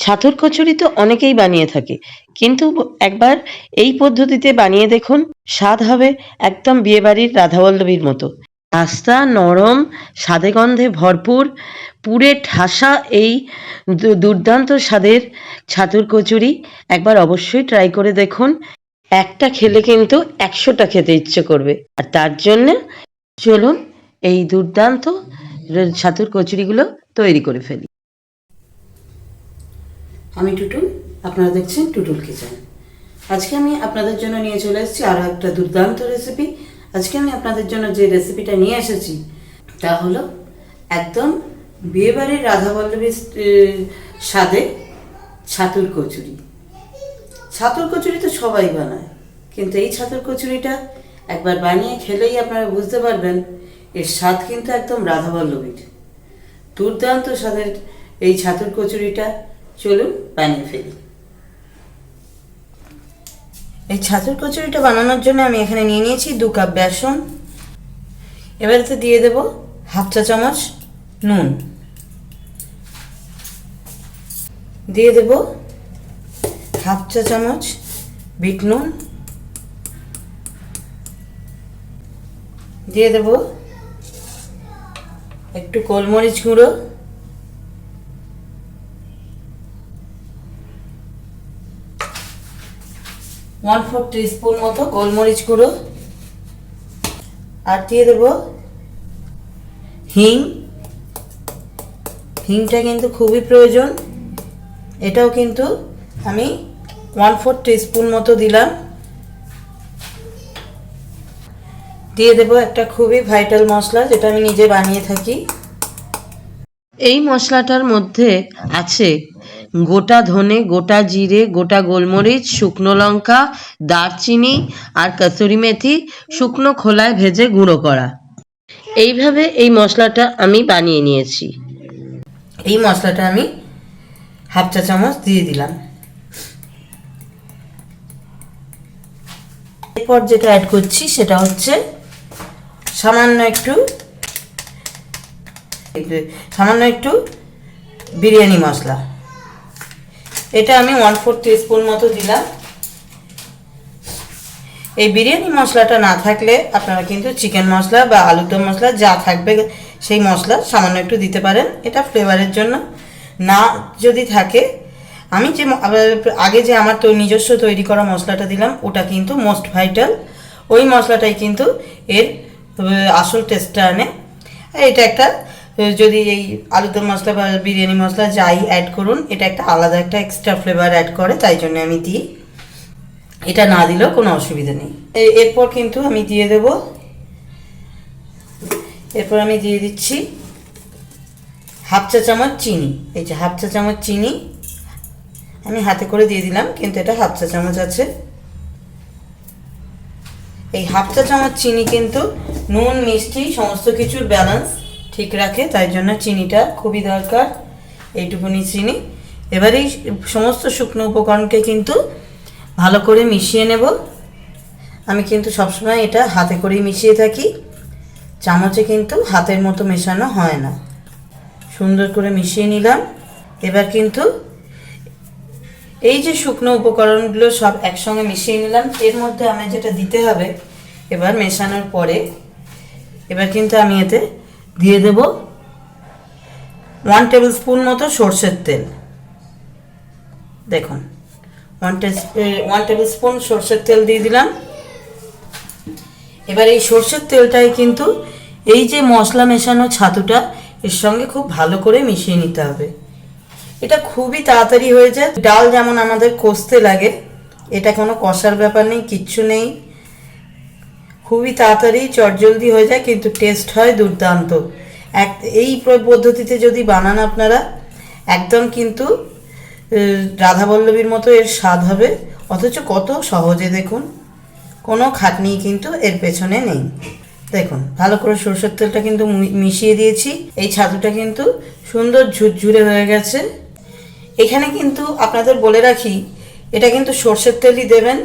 ছাতুর কচুরি তো অনেকেই বানিয়ে থাকে, কিন্তু একবার এই পদ্ধতিতে বানিয়ে দেখুন, স্বাদ হবে একদম বিয়েবাড়ির রাধাবল্লভীর মতো। আস্তা নরম, স্বাদে গন্ধে ভরপুর, পুরে ঠাসা এই দুর্দান্ত স্বাদের ছাতুর কচুরি একবার অবশ্যই ট্রাই করে দেখুন। একটা খেলে কিন্তু 100টা খেতে ইচ্ছে করবে। আর তার জন্য চলুন এই দুর্দান্ত ছাতুর কচুরিগুলো তৈরি করে ফেলি। আমি টুটুল, আপনারা দেখছেন টুটুল কিচেন। আজকে আমি আপনাদের জন্য নিয়ে চলে এসেছি আরও একটা দুর্দান্ত রেসিপি। আজকে আমি আপনাদের জন্য যে রেসিপিটা নিয়ে এসেছি তা হলো একদম বিয়েবাড়ির রাধাবল্লভীর স্বাদে ছাতুর কচুরি। ছাতুর কচুরি তো সবাই বানায়, কিন্তু এই ছাতুর কচুরিটা একবার বানিয়ে খেলেই আপনারা বুঝতে পারবেন এর স্বাদ কিন্তু একদম রাধাবল্লভীর। দুর্দান্ত স্বাদের এই ছাতুর কচুরিটা চলুন বানিয়ে ফেলি। এই ছাতুর কচুরিটা বানানোর জন্য আমি এখানে নিয়ে নিয়েছি 2 কাপ বেসন। এবারেতে দিয়ে দেব হাফ চা চামচ নুন, দিয়ে দেব হাফ চা চামচ বিট নুন, দিয়ে দেব একটু গোলমরিচ গুঁড়ো, 1/4 টিস্পুন মতো গোলমরিচ গুঁড়ো, আর দিয়ে দেব হিং। হিংটা কিন্তু খুবই প্রয়োজন, এটাও কিন্তু আমি 1/4 টিস্পুন মতো দিলাম। দিয়ে দেব একটা খুবই ভাইটাল মশলা, যেটা আমি নিজে বানিয়ে থাকি। এই মশলাটার মধ্যে আছে গোটা ধনে, গোটা জিরে, গোটা গোলমরিচ, শুকনো লঙ্কা, দারচিনি আর কসুরি মেথি শুকনো খোলায় ভেজে গুঁড়ো করা। এইভাবে এই মশলাটা আমি বানিয়ে নিয়েছি। এই মশলাটা আমি হাফ চা চামচ দিয়ে দিলাম। এরপর যেটা অ্যাড করছি সেটা হচ্ছে সামান্য একটু বিরিয়ানি মশলা। এটা আমি 1/4 টিস্পুন মতো দিলাম। এই বিরিয়ানি মশলাটা না থাকলে আপনারা কিন্তু চিকেন মশলা বা আলুর দম মশলা যা থাকবে সেই মশলা সামান্য একটু দিতে পারেন, এটা ফ্লেভারের জন্য। না যদি থাকে, আমি যে আগে যে আমার নিজস্ব তৈরি করা মশলাটা দিলাম ওটা কিন্তু মোস্ট ভাইটাল। ওই মশলাটাই কিন্তু এর আসল টেস্টটা আনে। এটা একটা, যদি এই আলুদম মশলা বা বিরিয়ানি মশলা যাই অ্যাড করুন, এটা একটা আলাদা একটা এক্সট্রা ফ্লেভার অ্যাড করে, তাই জন্য আমি দিই। এটা না দিলেও কোনো অসুবিধা নেই। এরপর কিন্তু আমি দিয়ে দেব, এরপর আমি দিয়ে দিচ্ছি হাফ চা চামচ চিনি। এই যে হাফ চা চামচ চিনি আমি হাতে করে দিয়ে দিলাম, কিন্তু এটা হাফ চা চামচ আছে। এই হাফ চা চামচ চিনি কিন্তু নুন মিষ্টি সমস্ত কিছুর ব্যালেন্স ঠিক রাখে, তাই জন্য চিনিটা খুবই দরকার, এইটুকুনি চিনি। এবারে এই সমস্ত শুকনো উপকরণকে কিন্তু ভালো করে মিশিয়ে নেব। আমি কিন্তু সবসময় এটা হাতে করেই মিশিয়ে থাকি, চামচে কিন্তু হাতের মতো মেশানো হয় না। সুন্দর করে মিশিয়ে নিলাম। এবার কিন্তু এই যে শুকনো উপকরণগুলো সব একসঙ্গে মিশিয়ে নিলাম, এর মধ্যে আমি যেটা দিতে হবে এবার মেশানোর পরে, এবার কিন্তু আমি এতে দিয়ে দেব 1 টেবিল স্পুন মতো সর্ষের তেল। দেখুন 1 টেবিল স্পুন সর্ষের তেল দিয়ে দিলাম। এবার এই সর্ষের তেলটাই কিন্তু এই যে মশলা মেশানো ছাতুটা এর সঙ্গে খুব ভালো করে মিশিয়ে নিতে হবে। এটা খুবই তাড়াতাড়ি হয়ে যায়। ডাল যেমন আমাদের কষতে লাগে, এটা কোনো কষার ব্যাপার নেই, কিচ্ছু নেই, খুবই তাড়াতাড়ি চটজলদি হয়ে যায়, কিন্তু টেস্ট হয় দুর্দান্ত। এই পদ্ধতিতে যদি বানান আপনারা, একদম কিন্তু রাধাবল্লভীর মতো এর স্বাদ হবে, অথচ কত সহজে। দেখুন কোনো খাটনি কিন্তু এর পেছনে নেই। দেখুন ভালো করে সরষের তেলটা কিন্তু মিশিয়ে দিয়েছি, এই ছাতুটা কিন্তু সুন্দর ঝুরঝুরে হয়ে গেছে। এখানে কিন্তু আপনাদের বলে রাখি, এটা কিন্তু সর্ষের তেলই দেবেন।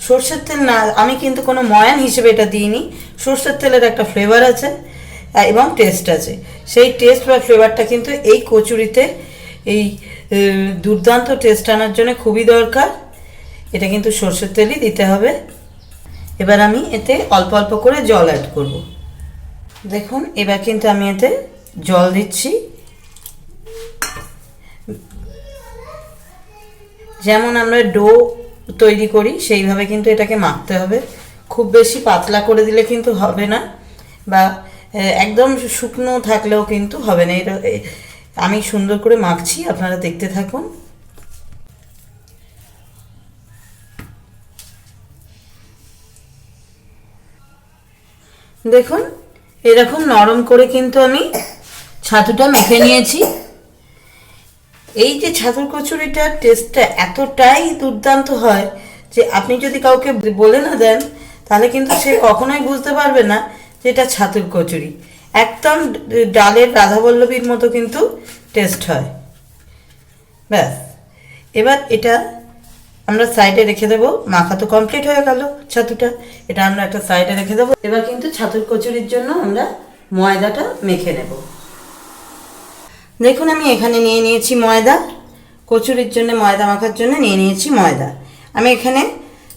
সর্ষের তেল না, আমি কিন্তু কোনো ময়ান হিসেবে এটা দিইনি। সর্ষের তেলের একটা ফ্লেভার আছে এবং টেস্ট আছে, সেই টেস্ট বা ফ্লেভারটা কিন্তু এই কচুরিতে, এই দুর্দান্ত টেস্ট আনার জন্য খুবই দরকার। এটা কিন্তু সর্ষের তেলই দিতে হবে। এবার আমি এতে অল্প অল্প করে জল অ্যাড করব। দেখুন এবার কিন্তু আমি এতে জল দিচ্ছি। যেমন আমরা ডো তৈরি করি সেইভাবে কিন্তু এটাকে মাখতে হবে। খুব বেশি পাতলা করে দিলে কিন্তু হবে না, বা একদম শুকনো থাকলেও কিন্তু হবে না। এটা আমি সুন্দর করে মাখছি, আপনারা দেখতে থাকুন। দেখুন এরকম নরম করে কিন্তু আমি ছাতুটা মেখে নিয়েছি। এই যে ছাতুর কচুরিটার টেস্টটা এতটাই দুর্দান্ত হয় যে আপনি যদি কাউকে বলে না দেন তাহলে কিন্তু সে কখনোই বুঝতে পারবে না যে এটা ছাতুর কচুরি। একদম ডালের রাধাবল্লভীর মতো কিন্তু টেস্ট হয়। ব্যাস, এবার এটা আমরা সাইডে রেখে দেবো। মাখা তো কমপ্লিট হয়ে গেল ছাতুটা, এটা আমরা একটা সাইডে রেখে দেবো। এবার কিন্তু ছাতুর কচুরির জন্য আমরা ময়দাটা মেখে নেব। দেখুন আমি এখানে নিয়ে নিয়েছি ময়দা। কচুরির জন্য ময়দা মাখার জন্য নিয়ে নিয়েছি ময়দা। আমি এখানে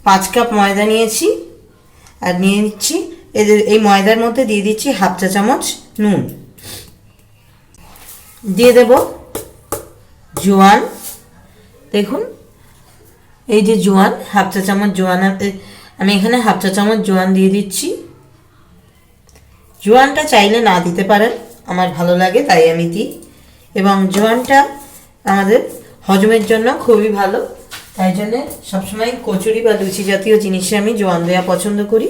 5 কাপ ময়দা নিয়েছি। আর নিয়ে নিচ্ছি এই ময়দার মধ্যে দিয়ে দিচ্ছি হাফ চা চামচ নুন, দিয়ে দেব জোয়ান। দেখুন এই যে জোয়ান, হাফ চা চামচ জোয়ান, আমি এখানে হাফ চা চামচ জোয়ান দিয়ে দিচ্ছি। জোয়ানটা চাইলে না দিতে পারেন, আমার ভালো লাগে তাই আমি দিই। এবং জোয়ানটা আমাদের হজমের জন্য খুবই ভালো, তাই জন্যে সবসময় কচুরি বা লুচি জাতীয় জিনিসে আমি জোয়ান দেওয়া পছন্দ করি।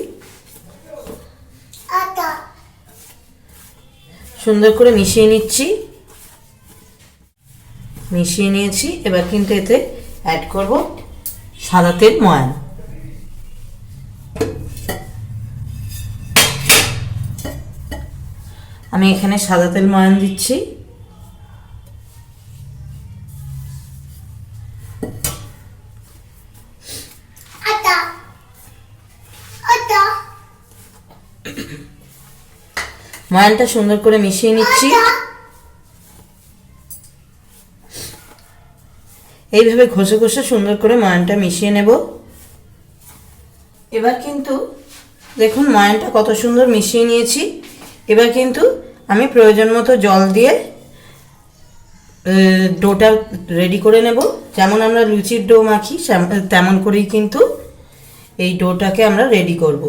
সুন্দর করে মিশিয়ে নিচ্ছি। মিশিয়ে নিয়েছি। এবার কিন্তু এতে অ্যাড করব সাদা তেল ময়ান। আমি এখানে সাদা তেল ময়ান দিচ্ছি। ময়ানটা সুন্দর করে মিশিয়ে নিচ্ছি। এইভাবে ঘষে ঘষে সুন্দর করে ময়ানটা মিশিয়ে নেব। এবার কিন্তু দেখুন ময়ানটা কত সুন্দর মিশিয়ে নিয়েছি। এবার কিন্তু আমি প্রয়োজন মতো জল দিয়ে ডোটা রেডি করে নেব। যেমন আমরা লুচির ডো মাখি তেমন করেই কিন্তু এই ডোটাকে আমরা রেডি করব।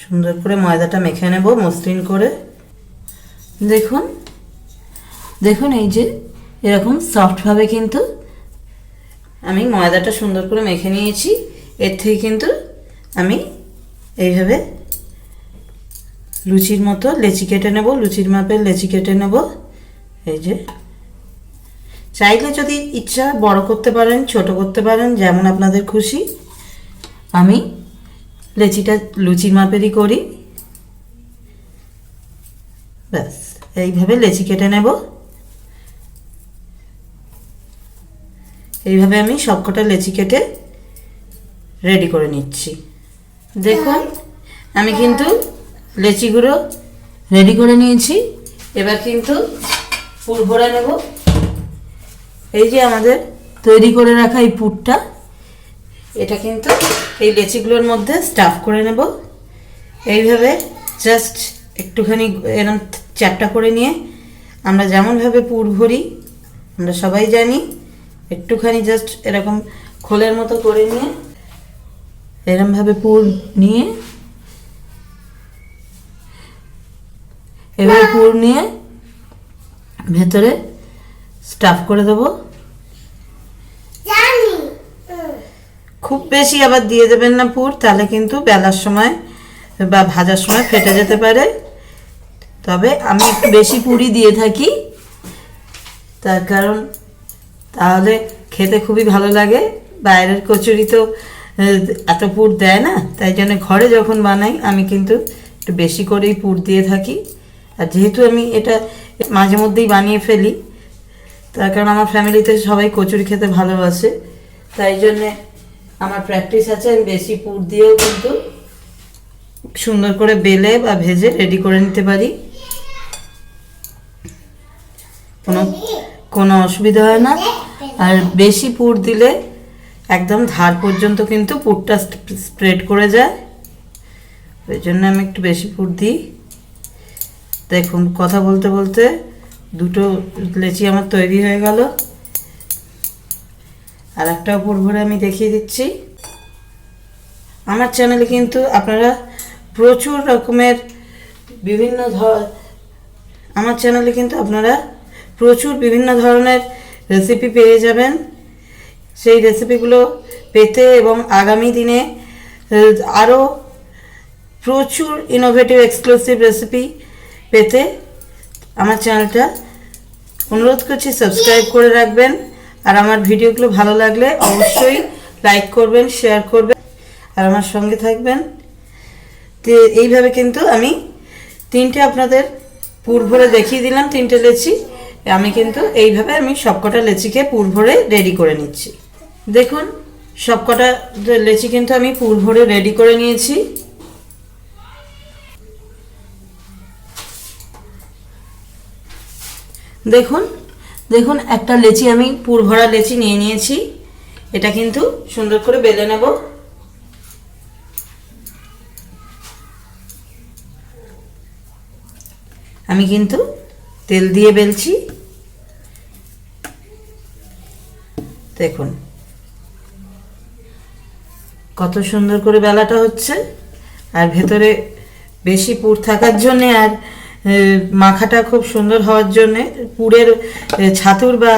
সুন্দর করে ময়দাটা মেখে নেব মসৃণ করে। দেখুন দেখুন এই যে এরকম সফটভাবে কিন্তু আমি ময়দাটা সুন্দর করে মেখে নিয়েছি। এর থেকে কিন্তু আমি এইভাবে লুচির মতো লেচি কেটে নেব, লুচির মাপের লেচি কেটে নেব। এই যে চাইলে যদি ইচ্ছা বড় করতে পারেন, ছোট করতে পারেন, যেমন আপনাদের খুশি। আমি লেচিটা লুচির মাপেরই করি। ব্যাস এইভাবে লেচি কেটে নেব। এইভাবে আমি সবকটা লেচি কেটে রেডি করে নিচ্ছি। দেখুন আমি কিন্তু লেচিগুলো রেডি করে নিয়েছি। এবার কিন্তু পুর ভরে নেব। এই যে আমাদের তৈরি করে রাখা এই পুরটা, এটা কিন্তু এই লেচিগুলোর মধ্যে স্টাফ করে নেব। এইভাবে জাস্ট একটুখানি এরকম চ্যাপটা করে নিয়ে আমরা যেমনভাবে পুর ভরি আমরা সবাই জানি, একটুখানি জাস্ট এরকম খোলের মতো করে নিয়ে এরকমভাবে পুর নিয়ে এবারে পুর নিয়ে ভেতরে স্টাফ করে দেবো। খুব বেশি আবার দিয়ে দেবেন না পুর, তাহলে কিন্তু বেলার সময় বা ভাজার সময় ফেটে যেতে পারে। তবে আমি একটু বেশি পুরই দিয়ে থাকি, তার কারণ তাহলে খেতে খুবই ভালো লাগে। বাইরের কচুরি তো এত পুর দেয় না, তাই জন্য ঘরে যখন বানাই আমি কিন্তু একটু বেশি করেই পুর দিয়ে থাকি। আর যেহেতু আমি এটা মাঝে মধ্যেই বানিয়ে ফেলি, তার কারণ আমার ফ্যামিলিতে সবাই কচুরি খেতে ভালোবাসে, তাই জন্যে আমার প্র্যাকটিস আছে। আমি বেশি পুর দিয়েও কিন্তু সুন্দর করে বেলে বা ভেজে রেডি করে নিতে পারি। কোনো অসুবিধা হয় না। আর বেশি পুর দিলে একদম ধার পর্যন্ত কিন্তু পুরটা স্প্রেড করে যায়, ওই জন্য আমি একটু বেশি পুর দিই। দেখুন কথা বলতে বলতে দুটো লেচি আমার তৈরি হয়ে গেল। আর একটা পুর ভরে আমি দেখিয়ে দিচ্ছি। আমার চ্যানেলে কিন্তু আপনারা প্রচুর রকমের বিভিন্ন ধরনের রেসিপি পেয়ে যাবেন। সেই রেসিপিগুলো পেতে এবং আগামী দিনে আরও প্রচুর ইনোভেটিভ এক্সক্লুসিভ রেসিপি পেতে আমার চ্যানেলটা অনুরোধ করছি সাবস্ক্রাইব করে রাখবেন। আর আমার ভিডিওগুলো ভালো লাগলে অবশ্যই লাইক করবেন, শেয়ার করবেন আর আমার সঙ্গে থাকবেন। তো এইভাবে কিন্তু আমি তিনটে আপনাদের পুর ভরে দেখিয়ে দিলাম, তিনটে লেচি। আমি কিন্তু এইভাবে আমি সবকটা লেচিকে পুর ভরে রেডি করে নিচ্ছি। দেখুন সবকটা লেচি কিন্তু আমি পুর ভরে রেডি করে নিয়েছি। দেখুন দেখুন একটা লেচি আমি পুর ভরা লেচি নিয়ে নিয়েছি। এটা কিন্তু সুন্দর করে বেলে নেব। আমি কিন্তু তেল দিয়ে বেলছি। দেখুন কত সুন্দর করে বেলাটা হচ্ছে। আর ভেতরে বেশি পুর থাকার জন্যে আর মাখাটা খুব সুন্দর হওয়ার জন্যে, পুরের ছাতুর বা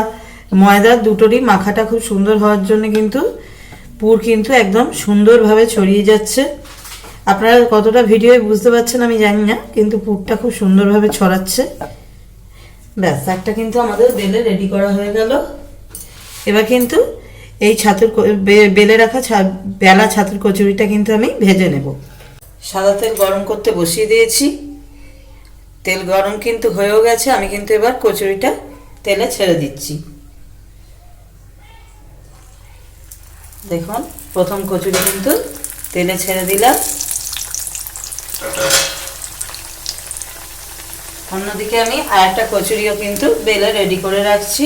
ময়দার দুটোরই মাখাটা খুব সুন্দর হওয়ার জন্য কিন্তু পুর কিন্তু একদম সুন্দরভাবে ছড়িয়ে যাচ্ছে। আপনারা কতটা ভিডিওয়ে বুঝতে পারছেন আমি জানি না, কিন্তু পুরটা খুব সুন্দরভাবে ছড়াচ্ছে। ব্যাস একটা কিন্তু আমাদের বেলে রেডি করা হয়ে গেল। এবার কিন্তু এই ছাতুর বেলে রাখা বেলা ছাতুর কচুরিটা কিন্তু আমি ভেজে নেব। সাদা তেল গরম করতে বসিয়ে দিয়েছি। তেল গরম কিন্তু হয়েও গেছে। আমি কিন্তু এবার কচুরিটা তেলে ছেড়ে দিচ্ছি। দেখুন প্রথম কচুরি কিন্তু তেলে ছেড়ে দিলাম। অন্যদিকে আমি আর একটা কচুরিও কিন্তু বেলে রেডি করে রাখছি।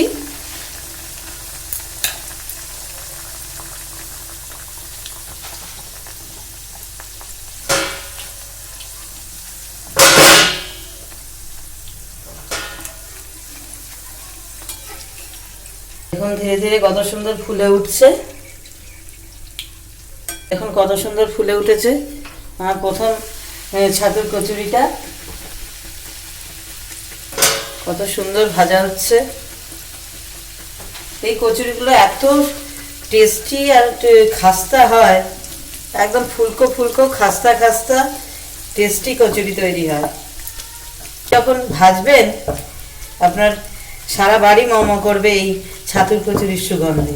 এখন ধীরে ধীরে কত সুন্দর ফুলে উঠছে। এখন কত সুন্দর ফুলে উঠেছে আমার প্রথম ছাতুর কচুরিটা। কত সুন্দর ভাজা হচ্ছে। এই কচুরিগুলো এত টেস্টি আর খাস্তা হয়, একদম ফুলকো ফুলকো খাস্তা খাস্তা টেস্টি কচুরি তৈরি হয়। যখন ভাজবেন আপনার সারা বাড়ি মমো করবে এই ছাতুর কচুরির সুগন্ধে।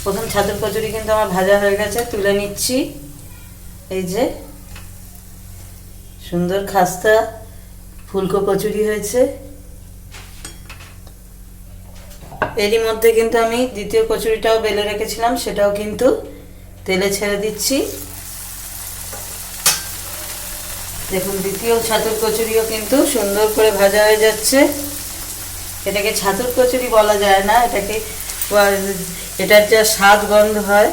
প্রথম ছাতুর কচুরি কিন্তু আমার ভাজা হয়ে গেছে, তুলে নিচ্ছি। এই যে সুন্দর খাস্তা ফুলকো কচুরি হয়েছে। এরই মধ্যে কিন্তু আমি দ্বিতীয় কচুরিটাও বেলে রেখেছিলাম, সেটাও কিন্তু তেলে ছেড়ে দিচ্ছি। দেখুন দ্বিতীয় ছাতুর কচুরিও কিন্তু সুন্দর করে ভাজা হয়ে যাচ্ছে। এটাকে ছাতুর কচুরি বলা যায় না, এটার যা স্বাদ গন্ধ হয়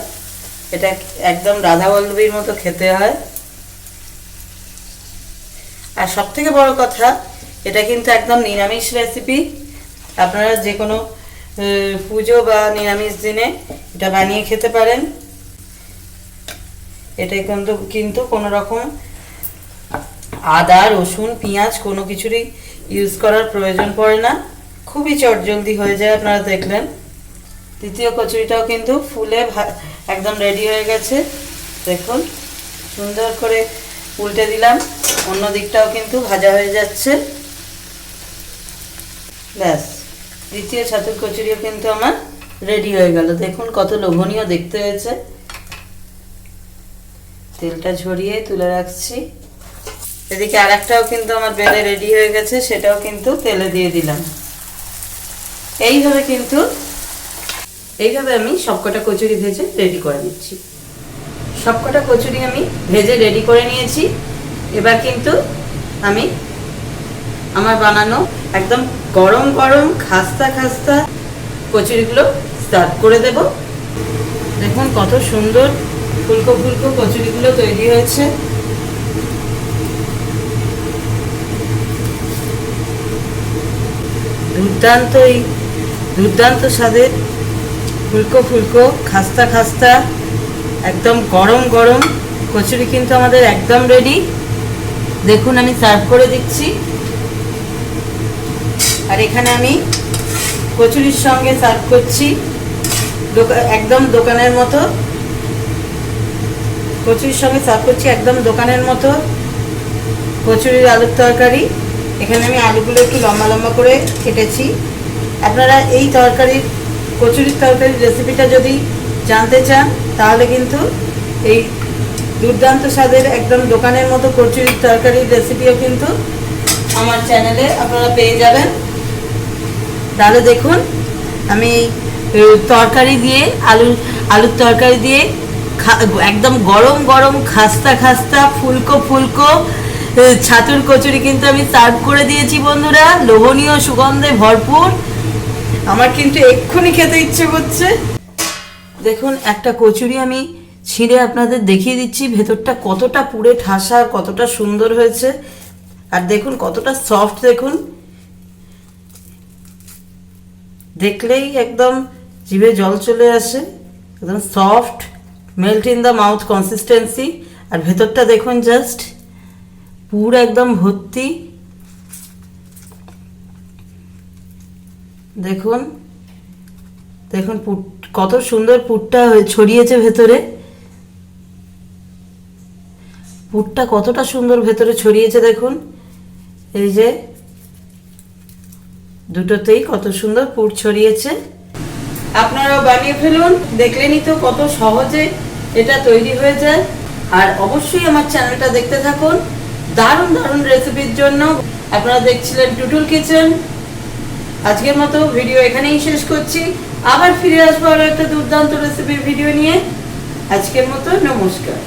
এটা একদম রাধাবল্লভীর মতো খেতে হয়। আর সব থেকে বড় কথা, এটা কিন্তু একদম নিরামিষ রেসিপি। আপনারা যে কোনো পুজো বা নিরামিষ দিনে এটা বানিয়ে খেতে পারেন। এটা কিন্তু কোনো রকম আদা রসুন পেঁয়াজ কোনো কিছুরই ইউজ করার প্রয়োজন পড়ে না, খুবই চটজলদি হয়ে যায়। আপনারা দেখলেন তৃতীয় কচুরিটাও কিন্তু ফুলে একদম রেডি হয়ে গেছে। দেখুন সুন্দর করে উল্টে দিলাম, অন্য দিকটাও কিন্তু ভাজা হয়ে যাচ্ছে। ব্যাস দ্বিতীয় ছাতুর কচুরিও কিন্তু আমার রেডি হয়ে গেল। দেখুন কত লোভনীয় দেখতে হয়েছে। তেলটা ঝরিয়ে তুলে রাখছি। এদিকে আরেকটাও কিন্তু আমার বেলে রেডি হয়ে গেছে, সেটাও কিন্তু তেলে দিয়ে দিলাম। এইভাবে আমি সবকটা কচুরি ভেজে রেডি করে নিচ্ছি। সবকটা কচুরি আমি ভেজে রেডি করে নিয়েছি। এবার কিন্তু আমি আমার বানানো একদম গরম গরম খাস্তা খাস্তা কচুরিগুলো সার্ভ করে দেব। দেখুন কত সুন্দর ফুলকো ফুলকো কচুরিগুলো তৈরি হয়েছে। দুর্দান্ত স্বাদের ফুলকো ফুলকো খাস্তা খাস্তা একদম গরম গরম কচুরি কিন্তু আমাদের একদম রেডি। দেখুন আমি সার্ভ করে দিচ্ছি। আর এখানে আমি কচুরির সঙ্গে সার্ভ করছি একদম দোকানের মতো, কচুরির সঙ্গে সার্ভ করছি একদম দোকানের মতো কচুরির আলুর তরকারি। এখানে আমি আলুগুলো একটু লম্বা লম্বা করে কেটেছি। আপনারা এই তরকারির কচুরির তরকারির রেসিপিটা যদি জানতে চান তাহলে কিন্তু এই দুর্দান্ত স্বাদের একদম দোকানের মতো কচুরির তরকারির রেসিপিও কিন্তু আমার চ্যানেলে আপনারা পেয়ে যাবেন। তাহলে দেখুন আমি তরকারি দিয়ে আলুর তরকারি দিয়ে একদম গরম গরম খাস্তা খাস্তা ফুলকো ফুলকো ছাতুর কচুরি কিন্তু আমি সার্ভ করে দিয়েছি বন্ধুরা, লোভনীয় সুগন্ধে ভরপুর। আমার কিন্তু এক্ষুনি খেতে ইচ্ছে করছে। দেখুন একটা কচুরি আমি ছিঁড়ে আপনাদের দেখিয়ে দিচ্ছি ভেতরটা কতটা পুড়ে ঠাসা, কতটা সুন্দর হয়েছে। আর দেখুন কতটা সফট, দেখুন দেখলেই একদম জিভে জল চলে আসে, একদম soft melt in the mouth consistency. আর ভেতরটা দেখুন জাস্ট পুরো একদম ভর্তি। দেখুন দেখুন কত সুন্দর পুরটা ছড়িয়েছে ভেতরে, পুরটা কতটা সুন্দর ভেতরে ছড়িয়েছে। দেখুন এই যে দুটোতেই কত সুন্দর পুর ছড়িয়েছে। আপনারাও বানিয়ে ফেলুন, দেখলেনই তো কত সহজে এটা তৈরি হয়ে যায়। আর অবশ্যই আমার চ্যানেলটা দেখতে থাকুন দারুণ দারুণ রেসিপির জন্য। আপনারা দেখছিলেন টুটুল কিচেন। আজকের মতো ভিডিও এখানেই শেষ করছি, আবার ফিরে আসবো আরো একটা দুর্দান্ত রেসিপির ভিডিও নিয়ে। আজকের মতো নমস্কার।